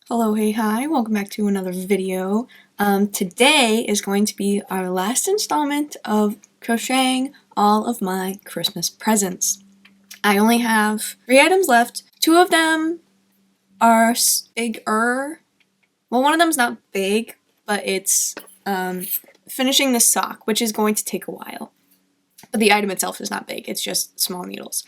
Hello, hey, hi, welcome back to another video. Today is going to be our last installment of crocheting all of my Christmas presents. I only have 3 items left. 2 of them are bigger. Well, one of them's not big, but it's finishing the sock, which is going to take a while. But the item itself is not big, it's just small needles.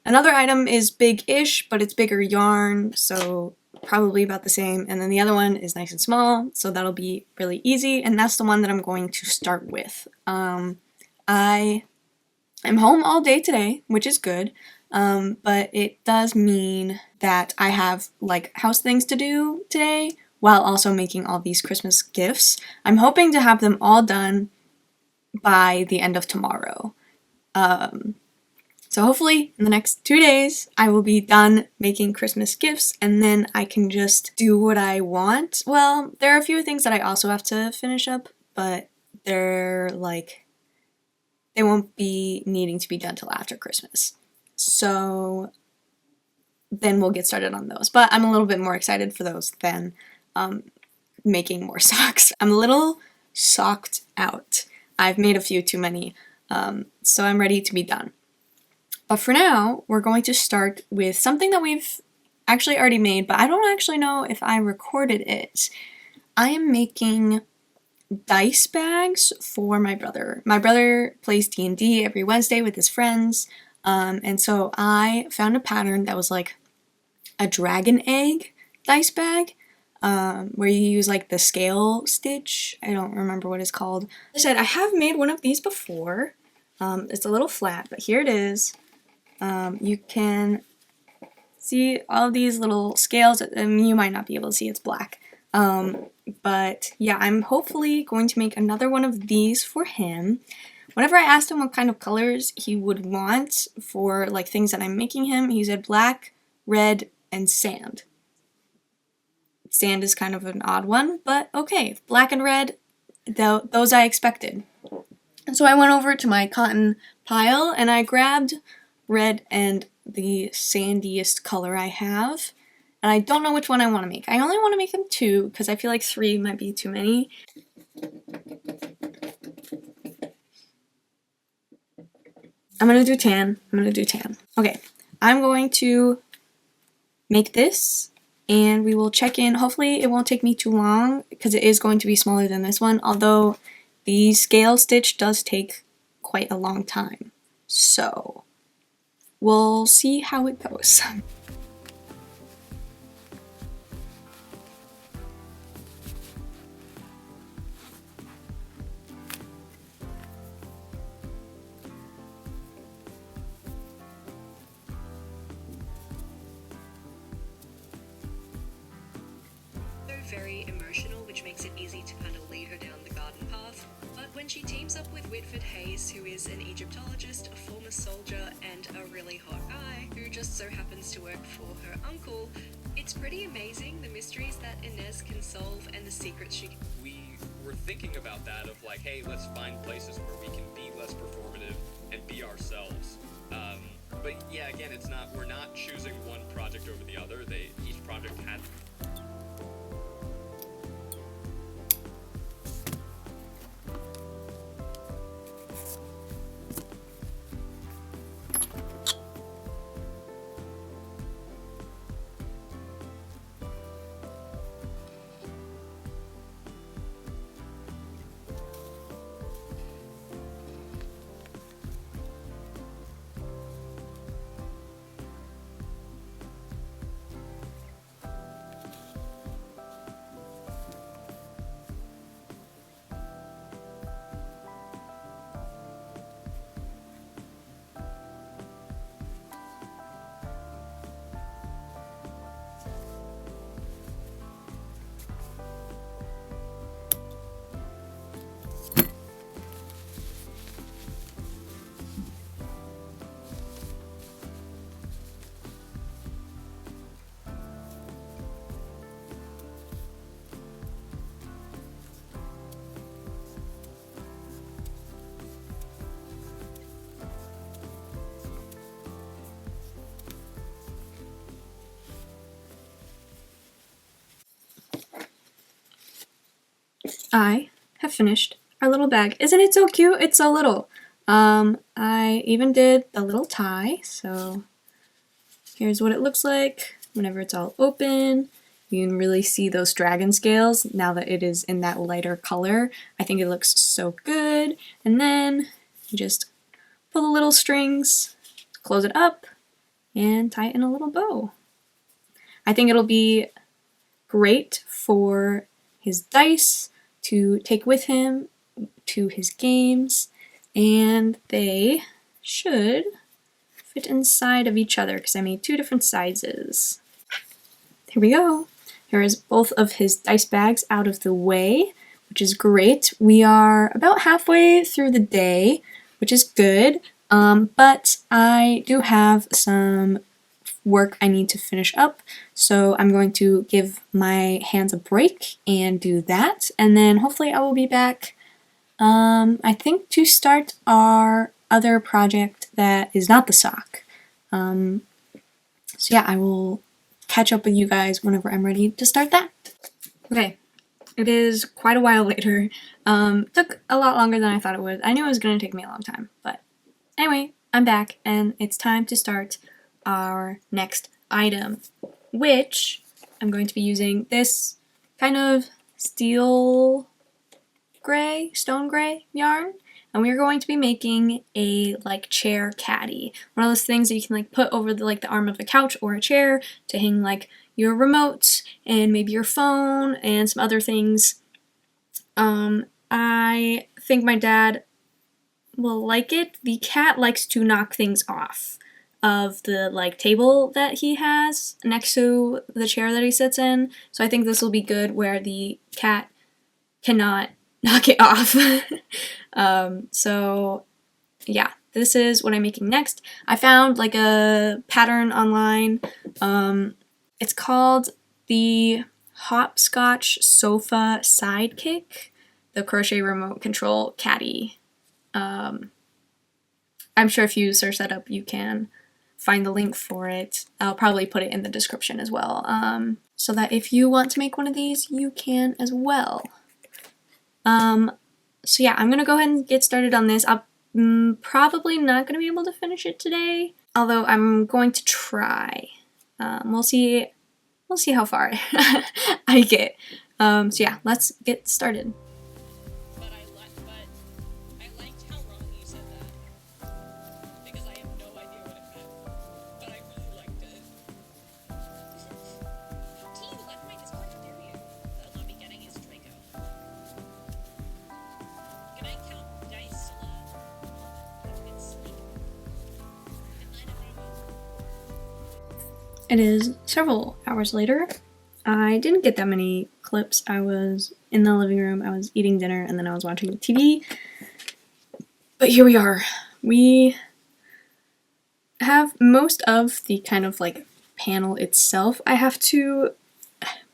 Another item is big-ish, but it's bigger yarn, so probably about the same. And then the other one is nice and small, so that'll be really easy, and that's the one that I'm going to start with. I am home all day today, which is good, but it does mean that I have like house things to do today while also making all these Christmas gifts. I'm hoping to have them all done by the end of tomorrow. So hopefully in the next 2 days I will be done making Christmas gifts and then I can just do what I want. Well, there are a few things that I also have to finish up, but they won't be needing to be done till after Christmas. So then we'll get started on those. But I'm a little bit more excited for those than making more socks. I'm a little socked out. I've made a few too many, so I'm ready to be done. But for now, we're going to start with something that we've actually already made, but I don't actually know if I recorded it. I am making dice bags for my brother. My brother plays D&D every Wednesday with his friends, and so I found a pattern that was like a dragon egg dice bag, where you use like the scale stitch. I don't remember what it's called. As I said, I have made one of these before. It's a little flat, but here it is. You can see all these little scales. You might not be able to see, it's black. But yeah, I'm hopefully going to make another one of these for him. Whenever I asked him what kind of colors he would want for like things that I'm making him, he said black, red, and sand. Sand is kind of an odd one, but okay, black and red, those I expected. And so I went over to my cotton pile and I grabbed red and the sandiest color I have, and I don't know which one I want to make. I only want to make them 2 because I feel like 3 might be too many. I'm gonna do tan. Okay, I'm going to make this and we will check in. Hopefully it won't take me too long because it is going to be smaller than this one, although the scale stitch does take quite a long time. So we'll see how it goes. Very emotional, which makes it easy to kind of lead her down the garden path. But when she teams up with Whitford Hayes, who is an Egyptologist, a former soldier, and a really hot guy who just so happens to work for her uncle, it's pretty amazing the mysteries that Inez can solve and the secrets she can. We were thinking about that of like, hey, let's find places where we can be less performative and be ourselves. But yeah, again, we're not choosing one project over the other. Each project had. I have finished our little bag. Isn't it so cute? It's so little. I even did the little tie, so here's what it looks like whenever it's all open. You can really see those dragon scales now that it is in that lighter color. I think it looks so good. And then you just pull the little strings, close it up, and tie it in a little bow. I think it'll be great for his dice to take with him to his games, and they should fit inside of each other because I made 2 different sizes. Here we go. Here is both of his dice bags out of the way, which is great. We are about halfway through the day, which is good, but I do have some work I need to finish up, so I'm going to give my hands a break and do that, and then hopefully I will be back, I think, to start our other project that is not the sock. So yeah, I will catch up with you guys whenever I'm ready to start that. Okay, it is quite a while later. Took a lot longer than I thought it would. I knew it was going to take me a long time, but anyway, I'm back, and it's time to start our next item, which I'm going to be using this kind of stone gray yarn, and we're going to be making a like chair caddy, one of those things that you can like put over the arm of a couch or a chair to hang like your remote and maybe your phone and some other things. I think my dad will like it. The cat likes to knock things off of the table that he has next to the chair that he sits in, so I think this will be good where the cat cannot knock it off. So yeah, this is what I'm making next. I found like a pattern online. It's called the Hopscotch Sofa Sidekick, the crochet remote control caddy. I'm sure if you search that up you can find the link for it. I'll probably put it in the description as well, so that if you want to make one of these, you can as well. So yeah, I'm gonna go ahead and get started on this. I'm probably not gonna be able to finish it today, although I'm going to try. We'll see how far I get. So yeah, let's get started. But I liked how wrong you said that. Because I have no idea what it meant. But I really liked it. T left my Discord, how dare you? That'll not be getting his Draco. Can I count dice, it's sleep. And line up. It is several hours later. I didn't get that many clips. I was in the living room, I was eating dinner, and then I was watching TV. But here we are. We have most of the kind of panel itself. I have to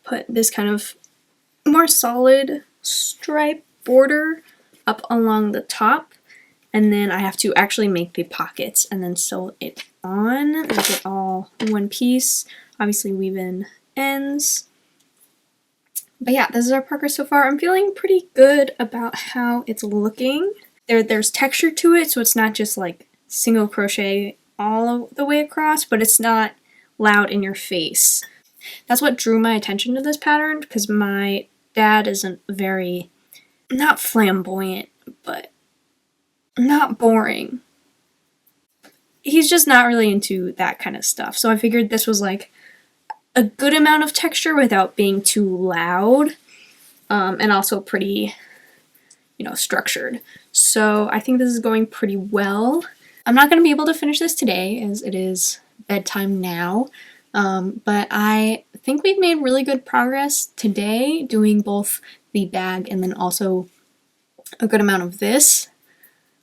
put this kind of more solid stripe border up along the top, and then I have to actually make the pockets and then sew it on, make it all one piece. Obviously weave in ends. But yeah, this is our progress so far. I'm feeling pretty good about how it's looking. There's texture to it, so it's not just like single crochet all the way across, but it's not loud in your face. That's what drew my attention to this pattern, because my dad isn't very, not flamboyant, but not boring. He's just not really into that kind of stuff. So I figured this was like a good amount of texture without being too loud, and also pretty, structured. So I think this is going pretty well. I'm not going to be able to finish this today as it is bedtime now, but I think we've made really good progress today doing both the bag and then also a good amount of this.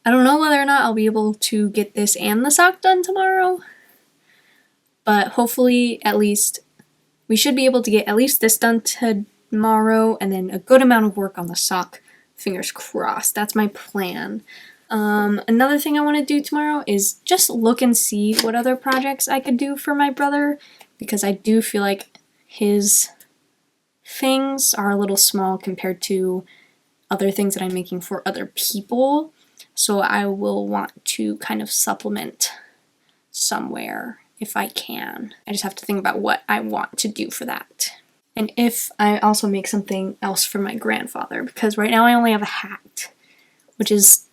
I don't know whether or not I'll be able to get this and the sock done tomorrow, but hopefully at least we should be able to get at least this done tomorrow and then a good amount of work on the sock. Fingers crossed. That's my plan. Another thing I want to do tomorrow is just look and see what other projects I could do for my brother, because I do feel like his things are a little small compared to other things that I'm making for other people. So I will want to kind of supplement somewhere if I can. I just have to think about what I want to do for that. And if I also make something else for my grandfather, because right now I only have a hat, which is,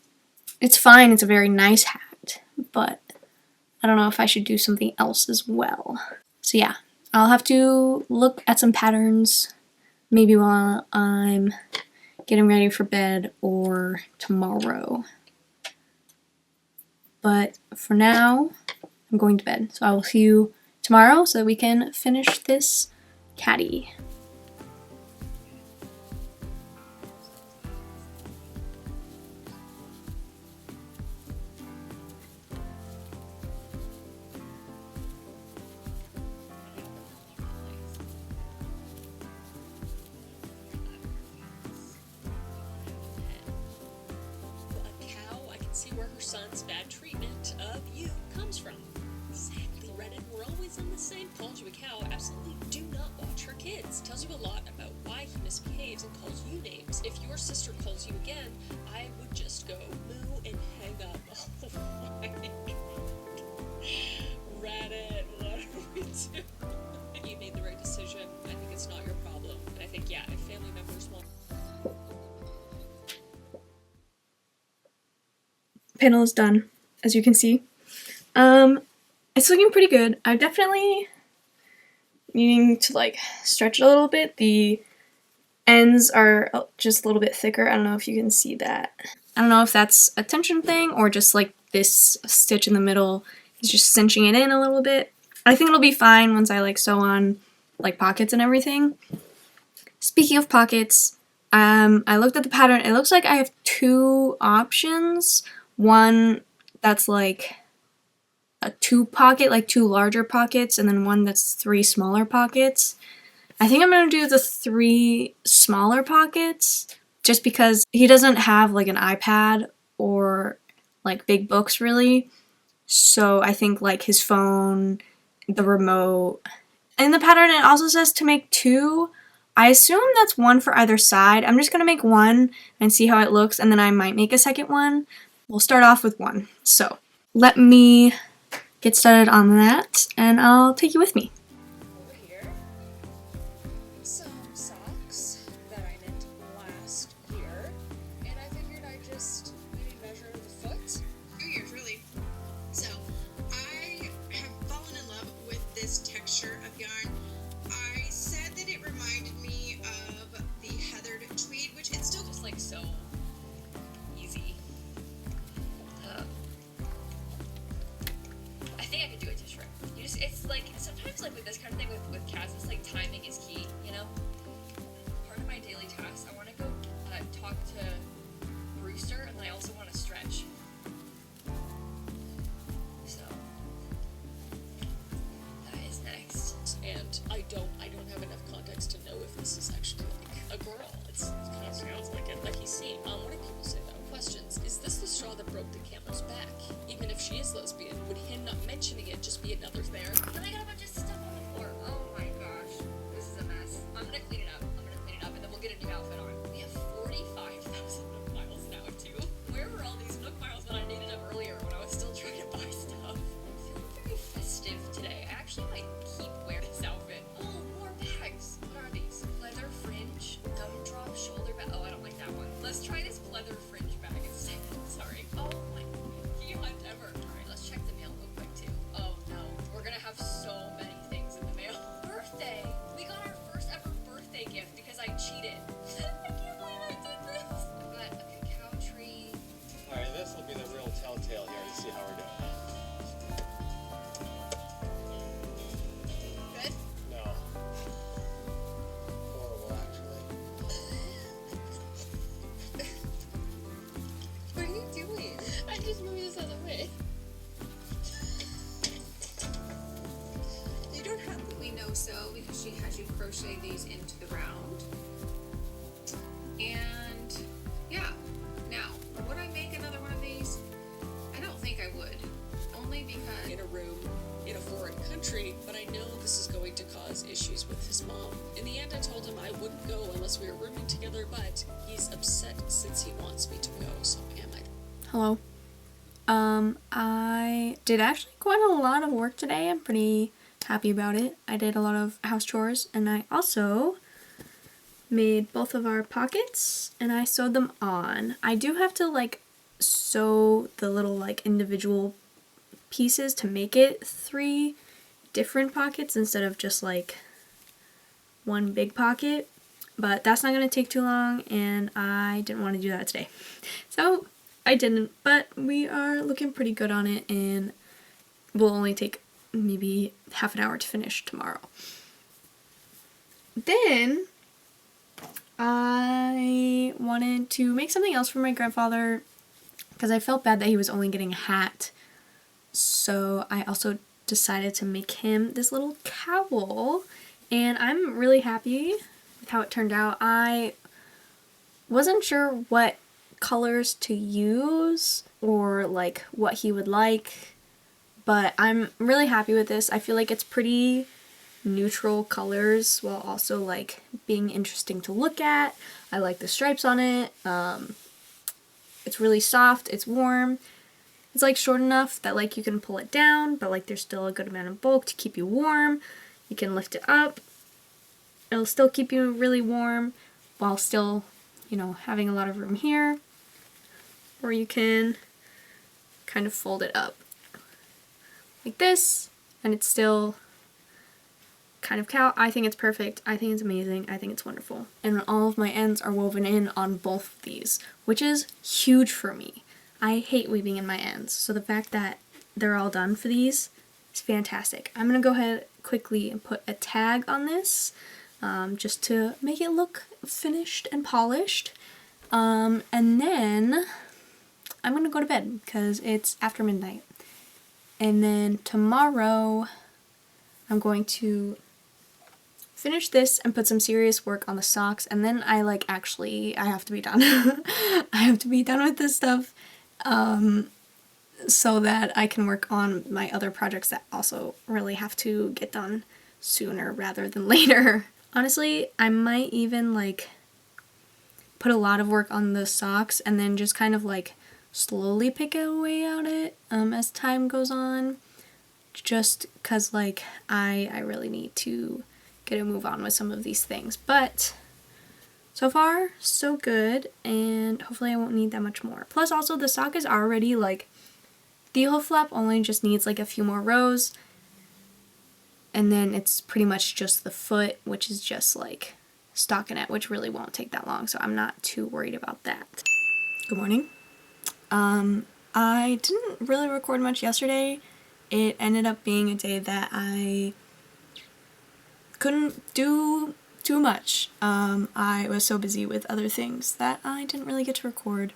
it's fine, it's a very nice hat, but I don't know if I should do something else as well. So yeah, I'll have to look at some patterns maybe while I'm getting ready for bed or tomorrow. But for now, I'm going to bed. So I will see you tomorrow so that we can finish this caddy. A cow, I can see where her son's bad treatment of you comes from. Exactly, Reddit. We're always on the same. Called you a cow. Absolutely do not watch her kids. Tells you a lot about why he misbehaves and calls you names. If your sister calls you again, I would just go moo and hang up. Oh my God. Reddit, what are we doing? You made the right decision. I think it's not your problem. And I think, yeah, if family members want. Panel is done, as you can see. It's looking pretty good. I'm definitely needing to like stretch it a little bit. The ends are just a little bit thicker. I don't know if you can see that. I don't know if that's a tension thing or just like this stitch in the middle is just cinching it in a little bit. I think it'll be fine once I like sew on like pockets and everything. Speaking of pockets, I looked at the pattern. It looks like I have two options. One that's like a 2-pocket, like 2 larger pockets, and then one that's 3 smaller pockets. I think I'm going to do the 3 smaller pockets just because he doesn't have like an iPad or like big books really. So I think like his phone, the remote. In the pattern it also says to make 2. I assume that's 1 for either side. I'm just going to make 1 and see how it looks, and then I might make a second one. We'll start off with 1. So let me get started on that, and I'll take you with me. Over here, some socks that I knit last year, and I figured I'd just maybe measure the foot. 2 years, really. So, I have fallen in love with this texture of yarn. I said that it reminded me of the heathered tweed, which it's still Just like so easy. I think I could do it to shrink. You just, it's like, sometimes like with this kind of thing with cats, it's like timing is key, you know? Part of my daily task, I want to go talk to Brewster, and I also want to stretch. So, that is next. And I don't have enough context to know if this is actually like a girl. It kind of sounds like it, like he's seen. What do people say though? Questions. Is this the straw that broke the camel's back? Even if she is lesbian, would him not mentioning it just be another there? And I got a bunch of stuff on the floor. Oh my gosh. This is a mess. I'm gonna clean it up. And then we'll get a new outfit on. We have 45,000 Nook miles now too. Where were all these Nook miles that I needed up earlier when I was still trying to buy stuff? I'm feeling very festive today. I actually might keep wearing this outfit. Oh, more bags. What are these? Leather fringe, gumdrop shoulder bag. Oh, I don't like that one. Let's try this leather fringe bag instead. Sorry. Oh my key hunt ever. Alright, let's check the mail real quick too. Oh no. We're gonna have so many things in the mail. Birthday! We got our first ever birthday gift because I cheated. I can't believe I did this. I've got a cacao tree. Alright, this will be the real telltale here to see how we're doing. good. No. Horrible, actually. What are you doing? I just moved this other way. You don't have we know so because she has you crochet these into the round. And yeah. Now, would I make another one of these? I don't think I would. Only because In a room in a foreign country, but I know this is going to cause issues with his mom. In the end, I told him I wouldn't go unless we were rooming together, but he's upset since he wants me to go, so am I. Hello. I did actually quite a lot of work today. I'm pretty happy about it. I did a lot of house chores, and I also made both of our pockets, and I sewed them on. I do have to, like, sew the little, like, individual pieces to make it 3 different pockets instead of just, like, one big pocket, but that's not going to take too long, and I didn't want to do that today. So I didn't, but we are looking pretty good on it, and will only take maybe half an hour to finish tomorrow. Then I wanted to make something else for my grandfather because I felt bad that he was only getting a hat. So I also decided to make him this little cowl, and I'm really happy with how it turned out. I wasn't sure what colors to use or like what he would like, but I'm really happy with this. I feel like it's pretty neutral colors while also like being interesting to look at. I like the stripes on it. It's really soft, it's warm. It's like short enough that like you can pull it down, but like there's still a good amount of bulk to keep you warm. You can lift it up. It'll still keep you really warm while still, you know, having a lot of room here. Or you can kind of fold it up like this, and it's still kind of cowl. I think it's perfect. I think it's amazing. I think it's wonderful. And all of my ends are woven in on both of these, which is huge for me. I hate weaving in my ends, so the fact that they're all done for these is fantastic. I'm going to go ahead quickly and put a tag on this just to make it look finished and polished. And then I'm going to go to bed because it's after midnight. And then tomorrow I'm going to finish this and put some serious work on the socks, and then I have to be done. I have to be done with this stuff so that I can work on my other projects that also really have to get done sooner rather than later. Honestly, I might even like put a lot of work on the socks and then just kind of like slowly pick away at it as time goes on, just because like I really need to get a move on with some of these things. But so far so good, and hopefully I won't need that much more. Plus also the sock is already like, the heel flap only just needs like a few more rows, and then it's pretty much just the foot, which is just like stockinette, which really won't take that long, so I'm not too worried about that. Good morning. I didn't really record much yesterday. It ended up being a day that I couldn't do too much. I was so busy with other things that I didn't really get to record.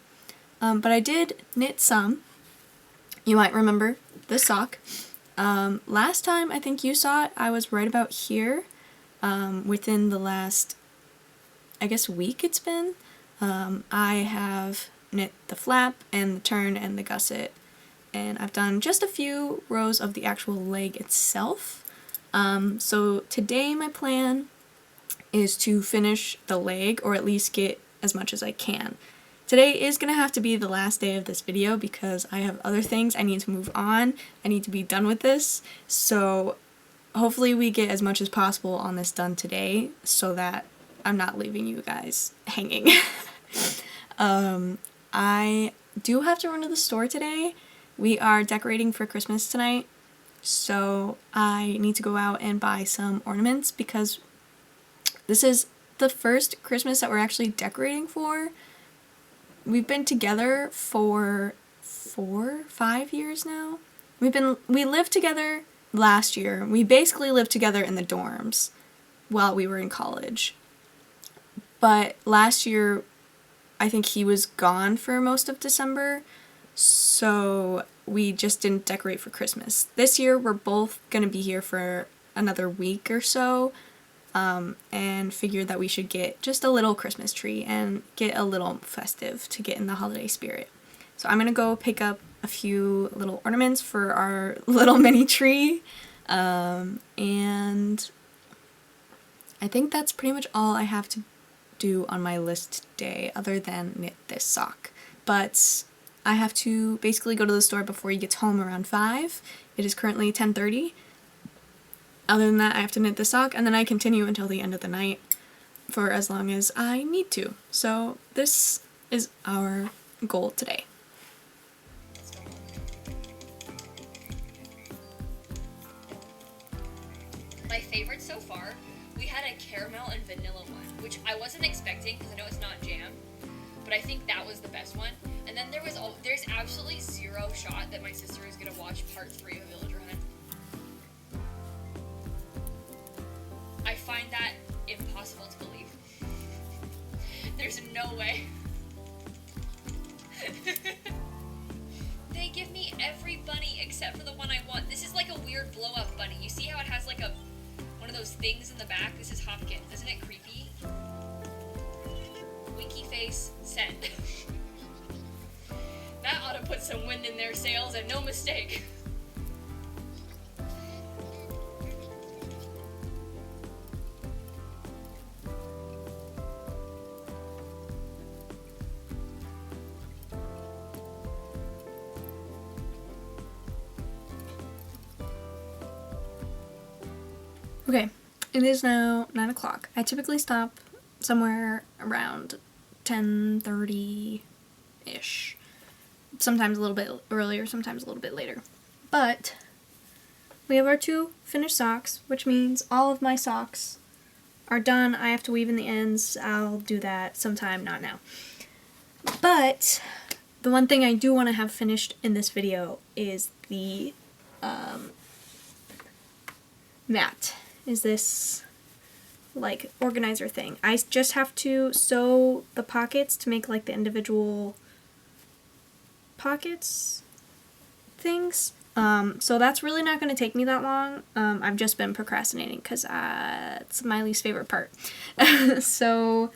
But I did knit some. You might remember this sock. Last time I think you saw it, I was right about here. Within the last, I guess, week it's been. I have knit the flap and the turn and the gusset, and I've done just a few rows of the actual leg itself. So today my plan is to finish the leg, or at least get as much as I can. Today is gonna have to be the last day of this video because I have other things I need to move on. I need to be done with this, so hopefully we get as much as possible on this done today so that I'm not leaving you guys hanging. I do have to run to the store today. We are decorating for Christmas tonight, so I need to go out and buy some ornaments because this is the first Christmas that we're actually decorating for. We've been together for 5 years now. We lived together last year. We basically lived together in the dorms while we were in college. But last year, I think he was gone for most of December, so we just didn't decorate for Christmas. This year, we're both going to be here for another week or so, and figured that we should get just a little Christmas tree and get a little festive to get in the holiday spirit. So I'm going to go pick up a few little ornaments for our little mini tree, and I think that's pretty much all I have to do on my list today other than knit this sock. But I have to basically go to the store before he gets home around 5. It is currently 10:30. Other than that, I have to knit the sock, and then I continue until the end of the night for as long as I need to. So this is our goal today. My favorite so far, we had a caramel and vanilla one, which I wasn't expecting because I know it's not jam, but I think that was the best one. And then there's absolutely zero shot that my sister is gonna watch part 3 of Villager Hunt. I find that impossible to believe. There's no way. They give me every bunny except for the one I want. This is like a weird blow up bunny. You see how it has like one of those things in the back? This is Hopkins. Isn't it creepy? Winky face, send. That ought to put some wind in their sails and no mistake. Okay, it is now 9 o'clock. I typically stop somewhere around 10:30-ish. Sometimes a little bit earlier, sometimes a little bit later. But we have our 2 finished socks, which means all of my socks are done. I have to weave in the ends. I'll do that sometime, not now. But the one thing I do want to have finished in this video is the mat. Is this like organizer thing. I just have to sew the pockets to make like the individual pockets things. So that's really not going to take me that long. I've just been procrastinating because it's my least favorite part. So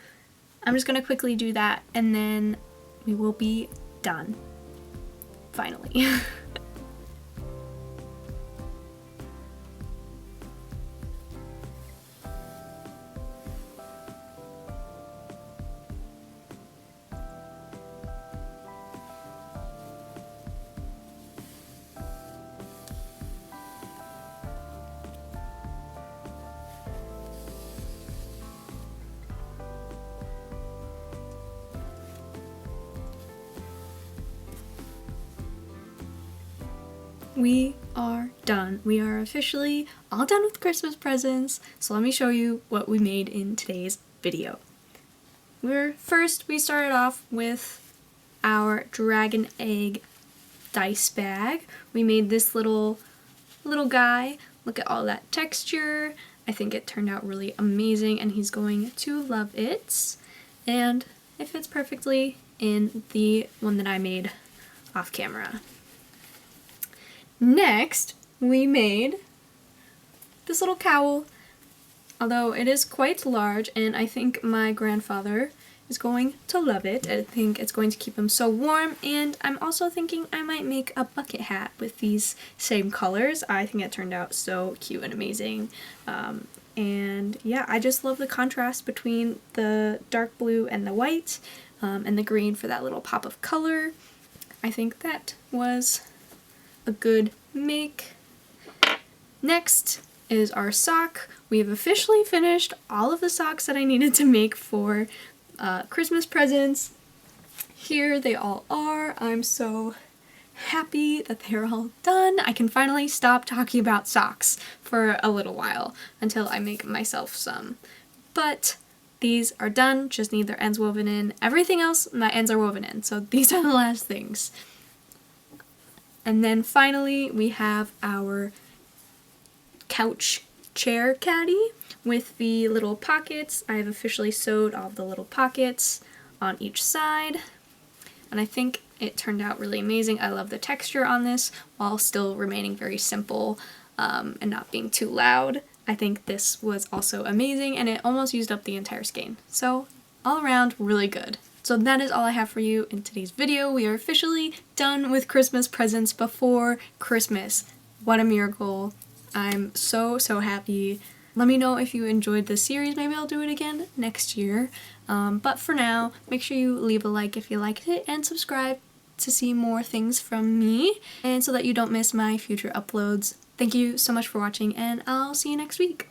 I'm just going to quickly do that and then we will be done. Finally. We are done. We are officially all done with Christmas presents. So let me show you what we made in today's video. We started off with our dragon egg dice bag. We made this little guy. Look at all that texture. I think it turned out really amazing and he's going to love it. And it fits perfectly in the one that I made off camera. Next, we made this little cowl, although it is quite large and I think my grandfather is going to love it. I think it's going to keep him so warm, and I'm also thinking I might make a bucket hat with these same colors. I think it turned out so cute and amazing. And yeah, I just love the contrast between the dark blue and the white, and the green for that little pop of color. I think that was a good make. Next is our sock. We have officially finished all of the socks that I needed to make for Christmas presents. Here they all are. I'm so happy that they're all done. I can finally stop talking about socks for a little while until I make myself some. But these are done, just need their ends woven in. Everything else, my ends are woven in, so these are the last things. And then finally, we have our couch chair caddy with the little pockets. I have officially sewed all the little pockets on each side, and I think it turned out really amazing. I love the texture on this while still remaining very simple and not being too loud. I think this was also amazing, and it almost used up the entire skein. So all around, really good. So that is all I have for you in today's video. We are officially done with Christmas presents before Christmas. What a miracle. I'm so happy. Let me know if you enjoyed this series. Maybe I'll do it again next year. But for now, make sure you leave a like if you liked it and subscribe to see more things from me and so that you don't miss my future uploads. Thank you so much for watching, and I'll see you next week.